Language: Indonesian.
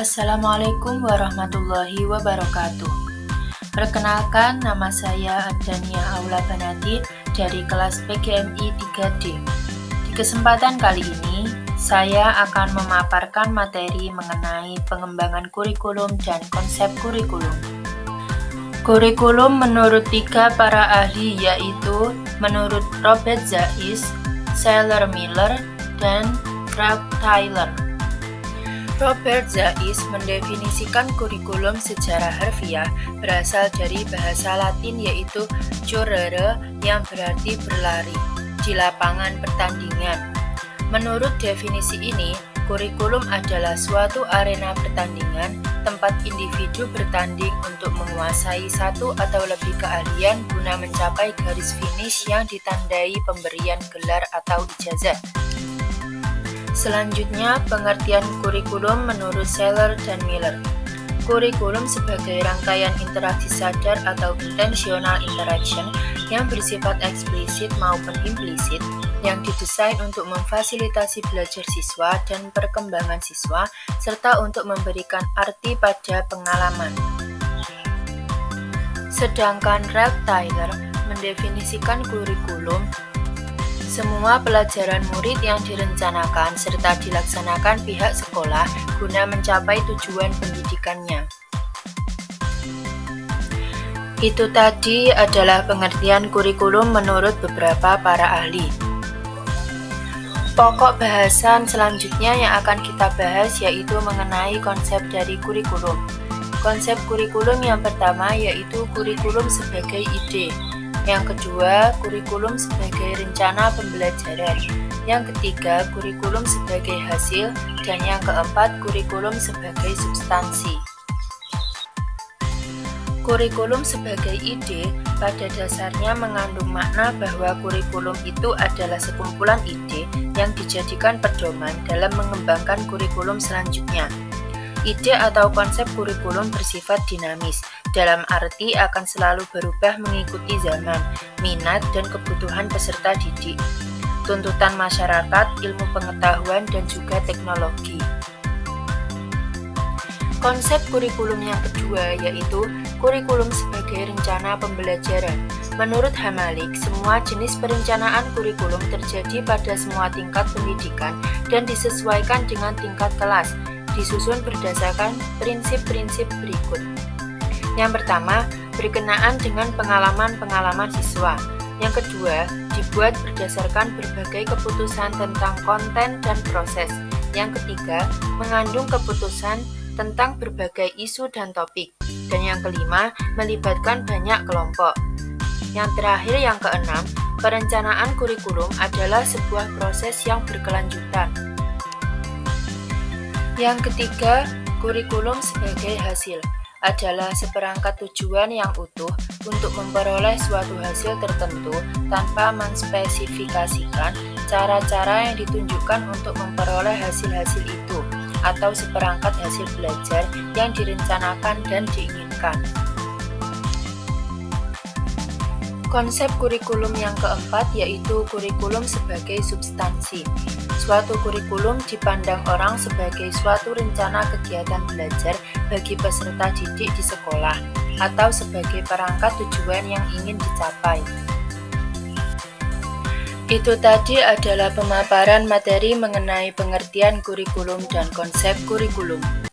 Assalamualaikum warahmatullahi wabarakatuh. Perkenalkan, nama saya Adania Aula Banati dari kelas PGMI 3D. Di kesempatan kali ini, saya akan memaparkan materi mengenai pengembangan kurikulum dan konsep kurikulum. Kurikulum menurut tiga para ahli, yaitu menurut Robert Zais, Shelley Miller, dan Craig Tyler. Robert Zais mendefinisikan kurikulum secara harfiah berasal dari bahasa Latin yaitu correre yang berarti berlari di lapangan pertandingan. Menurut definisi ini, kurikulum adalah suatu arena pertandingan tempat individu bertanding untuk menguasai satu atau lebih keahlian guna mencapai garis finish yang ditandai pemberian gelar atau ijazah. Selanjutnya, pengertian kurikulum menurut Shelley dan Miller. Kurikulum sebagai rangkaian interaksi sadar atau intentional interaction yang bersifat eksplisit maupun implisit, yang didesain untuk memfasilitasi belajar siswa dan perkembangan siswa, serta untuk memberikan arti pada pengalaman. Sedangkan Craig Tyler mendefinisikan kurikulum semua pelajaran murid yang direncanakan serta dilaksanakan pihak sekolah guna mencapai tujuan pendidikannya. Itu tadi adalah pengertian kurikulum menurut beberapa para ahli. Pokok bahasan selanjutnya yang akan kita bahas yaitu mengenai konsep dari kurikulum. Konsep kurikulum yang pertama yaitu kurikulum sebagai ide. Yang kedua, kurikulum sebagai rencana pembelajaran. Yang ketiga, kurikulum sebagai hasil. Dan yang keempat, kurikulum sebagai substansi. Kurikulum sebagai ide pada dasarnya mengandung makna bahwa kurikulum itu adalah sekumpulan ide yang dijadikan pedoman dalam mengembangkan kurikulum selanjutnya. Ide atau konsep kurikulum bersifat dinamis, dalam arti akan selalu berubah mengikuti zaman, minat, dan kebutuhan peserta didik, tuntutan masyarakat, ilmu pengetahuan, dan juga teknologi. Konsep kurikulum yang kedua yaitu kurikulum sebagai rencana pembelajaran. Menurut Hamalik, semua jenis perencanaan kurikulum terjadi pada semua tingkat pendidikan dan disesuaikan dengan tingkat kelas, disusun berdasarkan prinsip-prinsip berikut. Yang pertama, berkenaan dengan pengalaman-pengalaman siswa. Yang kedua, dibuat berdasarkan berbagai keputusan tentang konten dan proses. Yang ketiga, mengandung keputusan tentang berbagai isu dan topik. Dan yang kelima, melibatkan banyak kelompok. Yang terakhir, yang keenam, perencanaan kurikulum adalah sebuah proses yang berkelanjutan. Yang ketiga, kurikulum sebagai hasil adalah seperangkat tujuan yang utuh untuk memperoleh suatu hasil tertentu tanpa menspesifikasikan cara-cara yang ditunjukkan untuk memperoleh hasil-hasil itu atau seperangkat hasil belajar yang direncanakan dan diinginkan. Konsep kurikulum yang keempat yaitu kurikulum sebagai substansi. Suatu kurikulum dipandang orang sebagai suatu rencana kegiatan belajar bagi peserta didik di sekolah atau sebagai perangkat tujuan yang ingin dicapai. Itu tadi adalah pemaparan materi mengenai pengertian kurikulum dan konsep kurikulum.